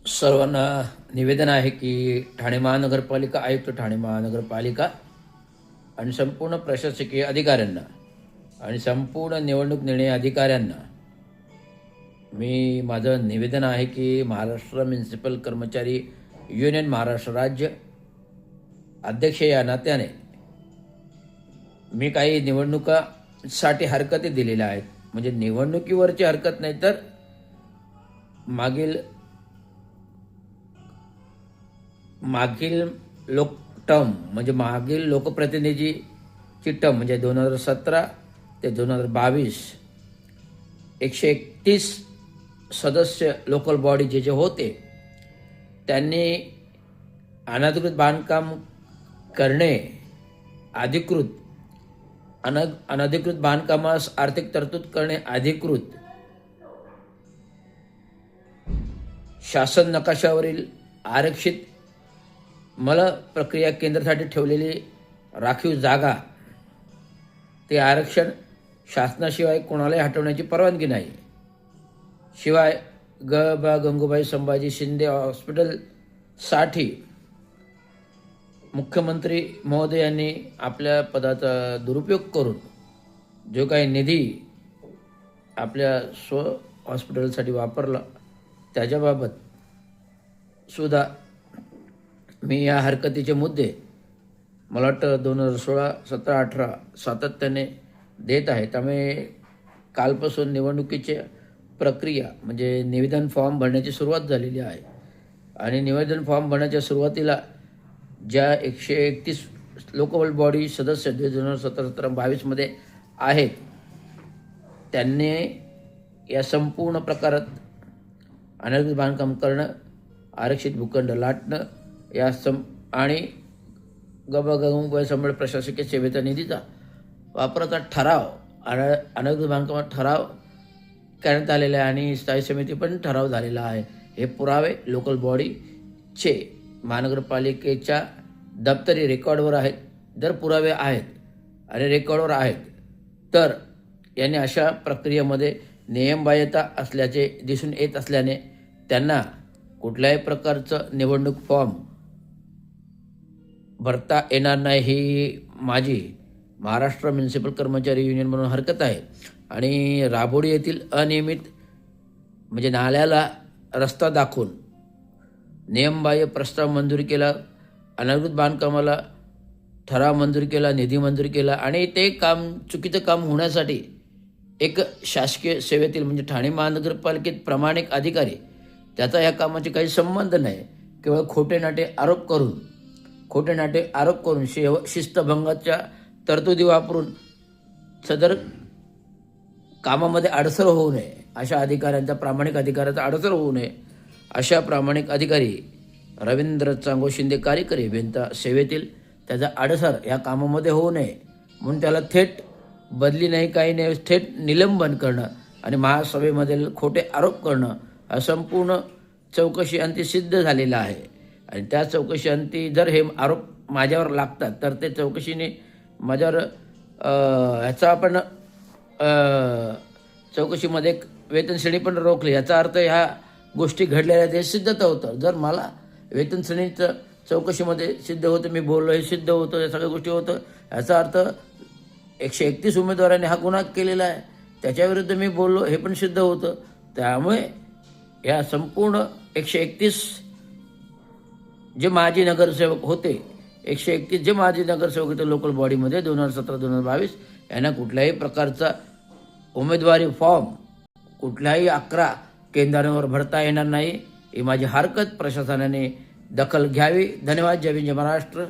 सर्वांना निवेदन आहे की ठाणे महानगरपालिका आयुक्त, ठाणे महानगरपालिका आणि संपूर्ण प्रशासकीय अधिकाऱ्यांना आणि संपूर्ण निवडणूक निर्णय अधिकाऱ्यांना मी माझं निवेदन आहे की महाराष्ट्र म्युनिसिपल कर्मचारी युनियन महाराष्ट्र राज्य अध्यक्ष या नात्याने मी काही निवडणुकासाठी हरकती दिलेल्या आहेत. म्हणजे निवडणुकीवरची हरकत नाही, तर मागील मागील लोक टर्म म्हणजे मागील लोकप्रतिनिधीची टर्म म्हणजे 2017 ते 2022 131 सदस्य लोकल बॉडी जे होते त्यांनी अनधिकृत बांधकाम करणे, अनधिकृत बांधकामास आर्थिक तरतूद करणे, अधिकृत शासन नकाशावरील आरक्षित मल प्रक्रिया केंद्रासाठी ठेवलेली राखीव जागा, ते आरक्षण शासनाशिवाय कोणालाही हटवण्याची परवानगी नाही. शिवाय गंगूबाई संभाजी शिंदे हॉस्पिटलसाठी मुख्यमंत्री महोदयांनी आपल्या पदाचा दुरुपयोग करून जो काही निधी आपल्या हॉस्पिटलसाठी वापरला त्याच्याबाबत सुद्धा मी या हरकतीचे मुद्दे मला वाटतं 2016, 17, 18 सातत्याने देत आहे. त्यामुळे कालपासून निवडणुकीची प्रक्रिया म्हणजे निवेदन फॉर्म भरण्याची सुरुवात झालेली आहे आणि निवेदन फॉर्म भरण्याच्या सुरुवातीला ज्या 131 लोकल बॉडी सदस्य 2017-22 आहेत त्यांनी या संपूर्ण प्रकारात अनधिकृत बांधकाम करणं, आरक्षित भूखंड लाटणं या आणि गंगूबाई संभाजी प्रशासकीय सेवेचा निधीचा वापराचा ठराव, अनधिकृत बांधकामात ठराव करण्यात आलेला आहे आणि स्थायी समिती पण ठराव झालेला आहे. हे पुरावे लोकल बॉडीचे महानगरपालिकेच्या दप्तरी रेकॉर्डवर आहेत. जर पुरावे आहेत आणि रेकॉर्डवर आहेत तर यांनी अशा प्रक्रियेमध्ये नियमबाह्यता असल्याचे दिसून येत असल्याने त्यांना कुठल्याही प्रकारचं निवडणूक फॉर्म भरता येणार नाही. ही माझी महाराष्ट्र म्युनिसिपल कर्मचारी युनियन म्हणून हरकत आहे. आणि राबोडी येथील अनियमित म्हणजे नाल्याला रस्ता दाखवून नियमबाह्य प्रस्ताव मंजूर केला, अनधिकृत बांधकामाला ठराव मंजूर केला, निधी मंजूर केला आणि ते काम चुकीचं काम होण्यासाठी एक शासकीय सेवेतील म्हणजे ठाणे महानगरपालिकेत प्रामाणिक अधिकारी त्याचा या कामाची काही संबंध नाही, केवळ खोटे नाटे आरोप करून शिस्तभंगाच्या तरतुदी वापरून सदर कामामध्ये अडसर होऊ नये, अशा अधिकाऱ्यांचा प्रामाणिक अधिकाऱ्याचा अडसर होऊ नये अशा प्रामाणिक अधिकारी रवींद्र चांगो शिंदे कार्यकारी अभियंता सेवेतील त्याचा अडसर या कामामध्ये होऊ नये म्हणून त्याला थेट बदली नाही, काही नाही, थेट निलंबन करणं आणि महासभेमधील खोटे आरोप करणं हा संपूर्ण चौकशी अंती सिद्ध झालेला आहे. आणि त्या चौकशी अंती जर हे आरोप माझ्यावर लागतात तर ते चौकशीने माझ्यावर ह्याचा आपण चौकशीमध्ये एक वेतनश्रेणी पण रोखली. याचा अर्थ ह्या गोष्टी घडलेल्या ते सिद्धता होतं. जर मला वेतनश्रेणीचं चौकशीमध्ये सिद्ध होतं, मी बोललो हे सिद्ध होतं, या सगळ्या गोष्टी होतं, याचा अर्थ 131 उमेदवारांनी हा गुन्हा केलेला आहे, त्याच्याविरुद्ध मी बोललो हे पण सिद्ध होतं. त्यामुळे या संपूर्ण 131 जे माजी नगरसेवक होते, 131 जे माजी नगरसेवक होते लोकल बॉडीमध्ये 2017-2022 यांना कुठल्याही प्रकारचा उमेदवारी फॉर्म कुठल्याही 11 केंद्रांवर भरता येणार नाही. ही माझी हरकत प्रशासनाने दखल घ्यावी. धन्यवाद. जय भीम जय महाराष्ट्र.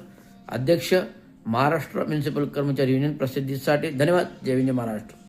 अध्यक्ष महाराष्ट्र म्युनिसिपल कर्मचारी युनियन प्रसिद्धीसाठी धन्यवाद. जय भीम जय महाराष्ट्र.